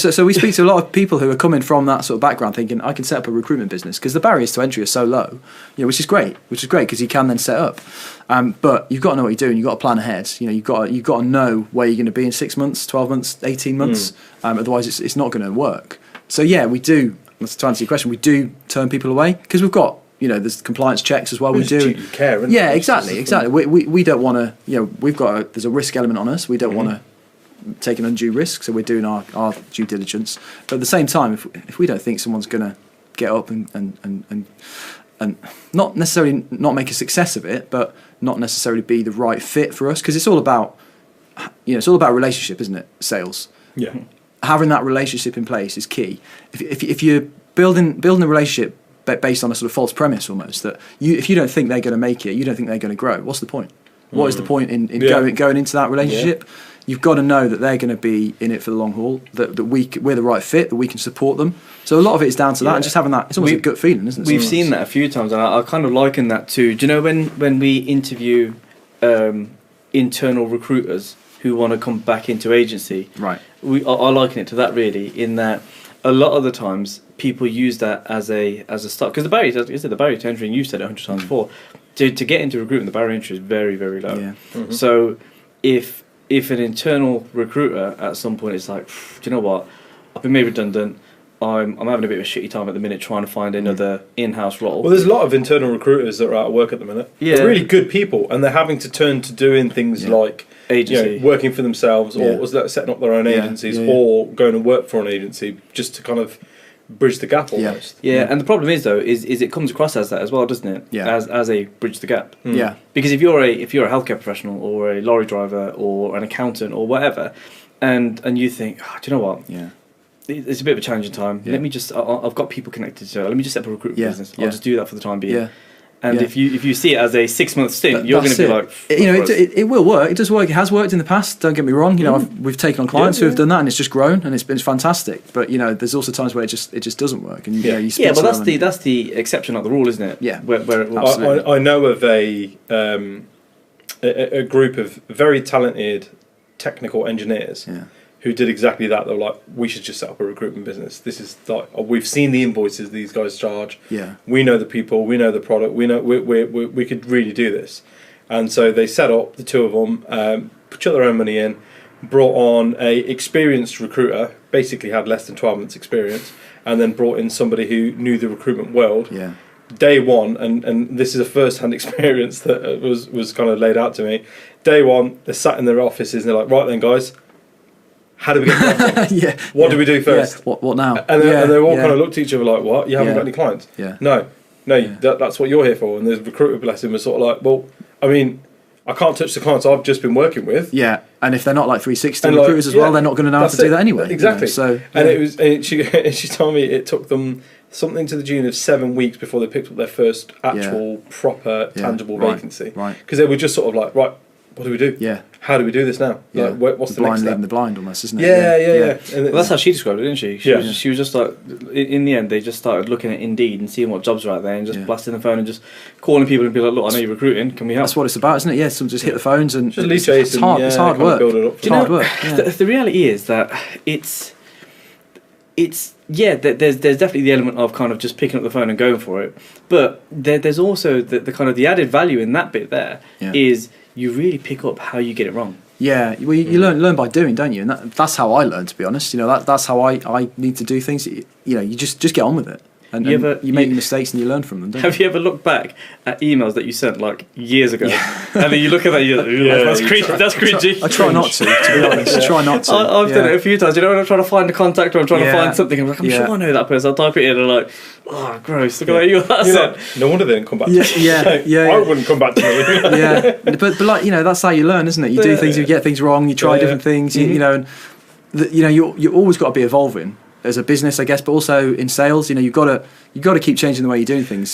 So we speak to a lot of people who are coming from that sort of background thinking, I can set up a recruitment business because the barriers to entry are so low, which is great because you can then set up. But you've got to know what you're doing. You've got to plan ahead. You've got to know where you're going to be in 6 months, 12 months, 18 months. Otherwise, it's not going to work. So yeah, we do. To answer your question, we do turn people away because we've got there's compliance checks as well. We do care. Yeah, exactly. We don't want to. There's a risk element on us. We don't want to take an undue risk, so we're doing our due diligence. But at the same time, if we don't think someone's going to get up and not necessarily not make a success of it, but not necessarily be the right fit for us, because it's all about relationship, isn't it? Sales. Yeah. Having that relationship in place is key. If you're building a relationship based on a sort of false premise almost, that if you don't think they're going to make it, you don't think they're going to grow, what's the point? What is the point in going into that relationship? Yeah. You've got to know that they're going to be in it for the long haul, that we're the right fit, that we can support them. So a lot of it is down to that, and just having that, it's almost a gut feeling, isn't it? We've seen that a few times, and I kind of liken that to, do you know when we interview internal recruiters who want to come back into agency? Right. I liken it to that really, in that a lot of the times people use that as a start, because the barrier to entry, and you've said it 100 times before, to get into recruitment, the barrier to entry is very, very low. Yeah. Mm-hmm. So if an internal recruiter at some point is like, do you know what, I've been made redundant, I'm having a bit of a shitty time at the minute trying to find another in-house role. Well, there's a lot of internal recruiters that are out of work at the minute. Yeah. They're really good people, and they're having to turn to doing things like agency, working for themselves, or setting up their own agencies, or going to work for an agency, just to kind of bridge the gap almost. Yeah, and the problem is though, is it comes across as that as well, doesn't it? Yeah. As a bridge the gap. Yeah. Because if you're a healthcare professional or a lorry driver or an accountant or whatever, and you think, do you know what? Yeah. It's a bit of a challenging time. Yeah. Let me just. I've got people connected to it. Let me just set up a recruitment business. I'll Yeah. just do that for the time being. Yeah. And if you see it as a 6-month stint, you're going to be like, it will work. It does work. It has worked in the past. Don't get me wrong. We've taken on clients who have done that, and it's just grown, and it's been fantastic. But there's also times where it just doesn't work, and you speak but to that's the exception, not the rule, isn't it? Yeah. Where it will I know of a group of very talented technical engineers. Yeah. Who did exactly that. They were like, we should just set up a recruitment business. This is like, we've seen the invoices these guys charge. Yeah. We know the people, we know the product, we know we could really do this. And so they set up, the two of them, put their own money in, brought on a experienced recruiter, basically had less than 12 months experience, and then brought in somebody who knew the recruitment world. Yeah. Day one, and this is a first-hand experience that was kind of laid out to me. Day one, they sat in their offices and they're like, right then guys, how do we get clients? What do we do first? Yeah. What now? And they all kind of looked at each other like, what? You haven't got any clients? Yeah. No. That's what you're here for. And the recruiter, bless him, was sort of like, well, I mean, I can't touch the clients I've just been working with. Yeah, and if they're not like 360 recruiters as well, they're not going to know how to do that anyway. Exactly. So, and she told me it took them something to the tune of 7 weeks before they picked up their first actual proper tangible vacancy. Right. Because they were just sort of like, right, what do we do? Yeah. How do we do this now? Yeah. Like, what's the next step? Leading the blind almost, isn't it? Yeah. Well, that's how she described it, didn't she? She was just like, in the end, they just started looking at Indeed and seeing what jobs are out there and just blasting the phone and just calling people and be like, look, I know you're recruiting, can we help? That's what it's about, isn't it? Yeah, some just hit the phones and just lead chase. It's hard work. It's hard work. The reality is that there's definitely the element of kind of just picking up the phone and going for it, but there's also the kind of the added value in that bit there is you really pick up how you get it wrong. Yeah, well, you learn by doing, don't you? And that's how I learn, to be honest. That's how I need to do things. You just get on with it. And you make mistakes and you learn from them, don't you? Have you ever looked back at emails that you sent like years ago, and then you look at that, you're like, that's cringy. I try not to be honest. I try not to. I've done it a few times. When I'm trying to find a contact or I'm trying to find something, I'm like, I'm sure I know that person. I'll type it in and I'm like, oh, gross. Look at you. No wonder they didn't come back to me. I wouldn't come back to me. Yeah, but like that's how you learn, isn't it? You do things, you get things wrong, you try different things. You always got to be evolving as a business, I guess, but also in sales, you've got to keep changing the way you're doing things.